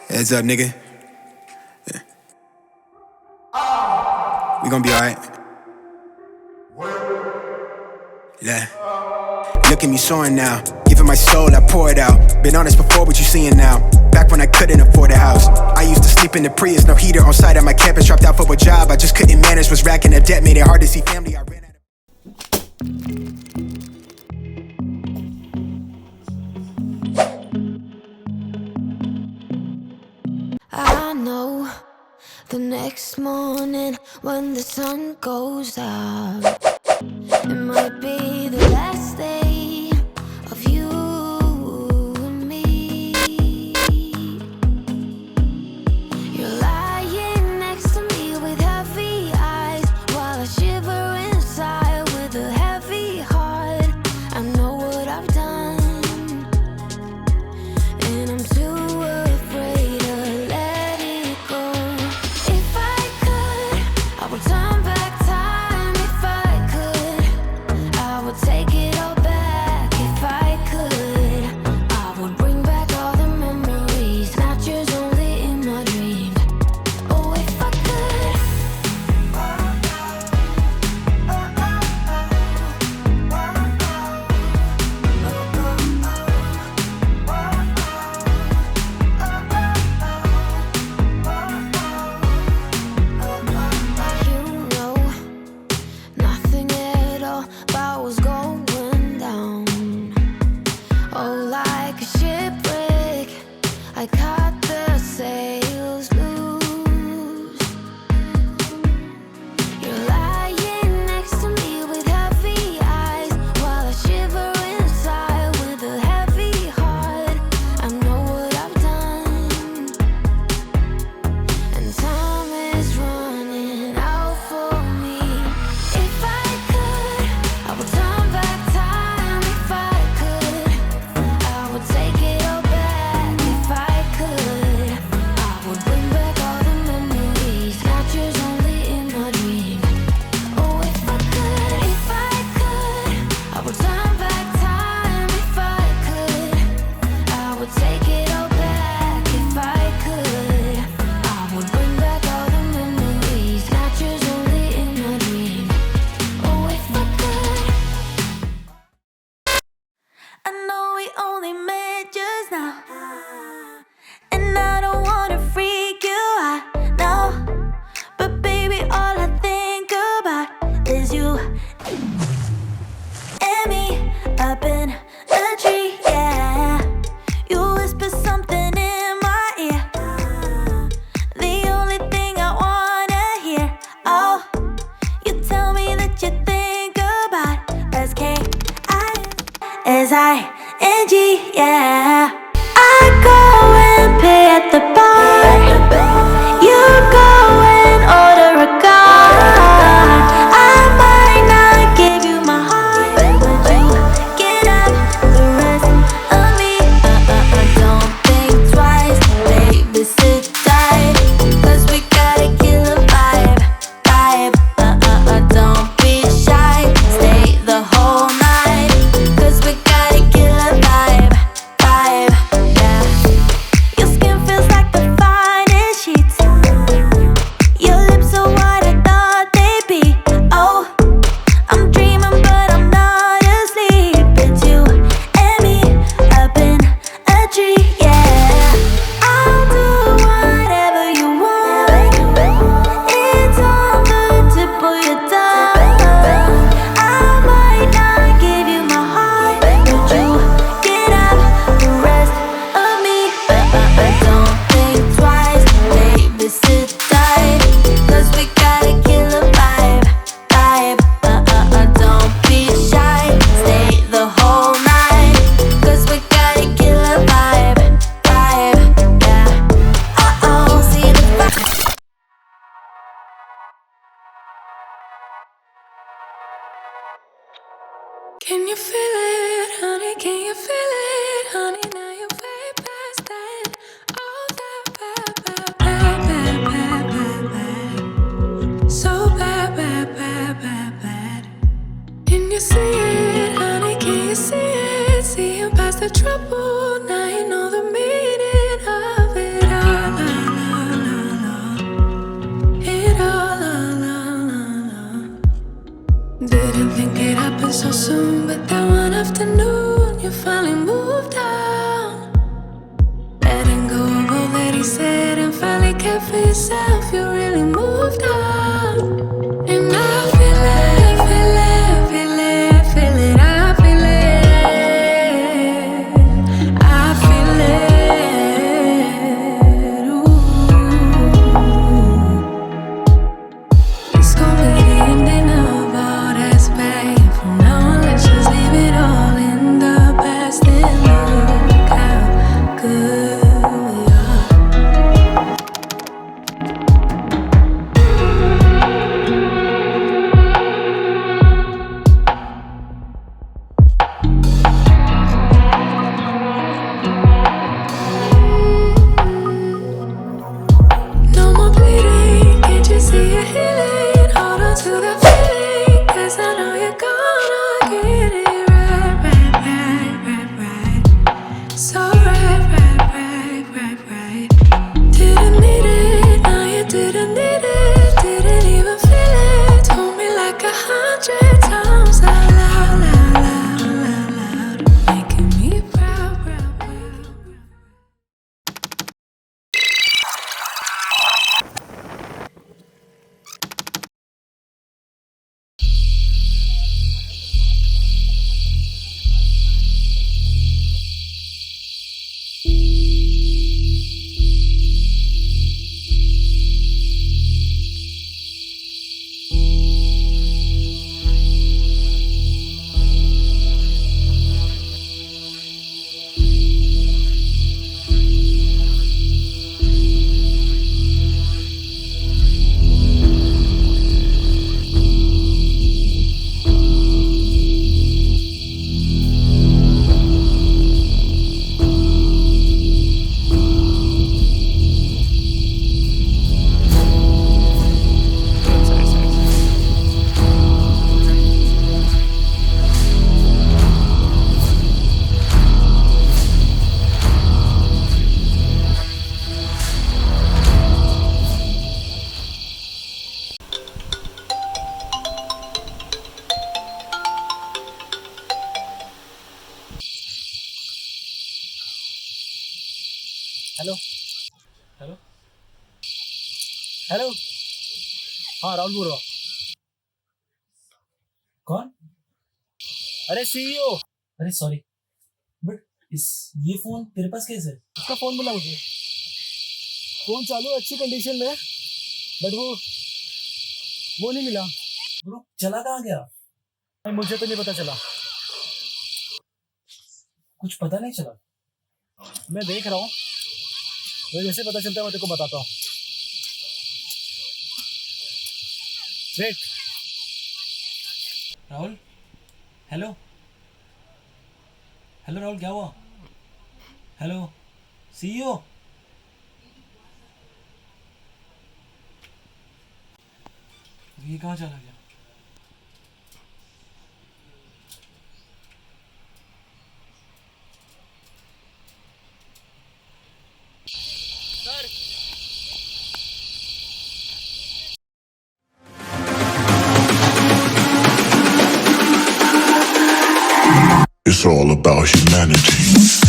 Heads up, nigga. Yeah. We gon' be alright. Yeah. Look at me soaring now. Giving my soul, I pour it out. Been honest before, what you seeing now? Back when I couldn't afford a house, I used to sleep in the Prius, no heater on site at my campus. Dropped out for a job, I just couldn't manage. Was racking up debt, made it hard to see family. I ran out of... I know the next morning when the sun goes out, it might be the last day of you and me. You're lying next to me with heavy eyes while I shiver inside with a heavy heart. I know what I've done, and I'm too afraid to let it go. If I could, I would turn back time. If I could, I would take it all back. If I could, I would bring back all the memories, not yours, only in my dreams. Oh, if I could. You know nothing at all about what's going down. Oh, like a shipwreck, I caught the sails loose. You're lying next to me with heavy eyes while I shiver inside with a heavy heart. I know what I've done, and time is running out for me. If I could, I would turn back time. If I could, I would take it all back. If I could, I would bring back all the memories, not yours, only in my dreams. Oh, if I could, I would turn back time. If I could, I would take it all back. If I could, I would bring back all the memories, not yours, only in my dreams. Oh, if I could. I know we only met just now, and I don't wanna freak you out now, but baby, all I think about is you and me up in a tree, yeah. You whisper something in my ear, the only thing I wanna hear. Oh, you tell me that you think about us, K-I-S-I-N-G, yeah. I go and pay at the bar, you go and order a car. I might not give you my heart, but you get up the rest of me. Don't think twice, baby, sit tight, 'cause we gotta kill a vibe. Don't be shy, stay the whole night, 'cause we gotta kill a vibe, yeah. Your skin feels like the finest sheets, your lips are what I thought they'd be. Oh, I'm dreaming but I'm not asleep. It's you and me up in a tree, yeah. I'll do whatever you want, it's on the tip of your tongue. I might not give you my heart, but you get up the rest of me. Don't think twice, baby, sit tight, 'cause we gotta kill a vibe. Don't be shy, stay the whole night, 'cause we gotta kill a vibe, yeah. See the vibe. Can you feel it, honey? Can you feel it, honey? Now you're way past that. All that bad, so bad. Can you see it, honey? Can you see it? Seeing past the trouble, now you know the meaning of it all. it so soon, but then one afternoon you finally moved on. Letting go of all that he said and finally cared for yourself. You really moved on. And I feel it, feel it, feel it, feel it. I feel it, I feel it. Ooh. It's gonna be the ending of all that's bad. From now on, let's just leave it all in the past and look how good we are. No more bleeding, can't you see you're healing? Hold on to the feeling, 'cause I know you're gonna get it right, right, right, right, right. So right, right, right, right, right. Didn't need it, now you didn't need it. Didn't even feel it. Told me like 100 times out loud, loud, loud, loud, loud. Making me proud, proud, proud. Hello hello hello. हाँ राहुल बोल रहा हूँ। कौन? अरे CEO. अरे sorry, but ये phone तेरे पास कैसे है? उसका फोन मिला मुझे। फोन चालू अच्छी कंडीशन में, बट वो नहीं मिला। ब्रो चला कहाँ गया? मुझे तो नहीं पता चला, कुछ पता नहीं चला। मैं देख रहा हूँ, मुझे जैसे पता चलता है मैं तेरे को बताता हूँ। Wait. Rahul, hello hello Rahul, क्या हुआ? Hello CEO. ये कहाँ चला गया? It's all about humanity.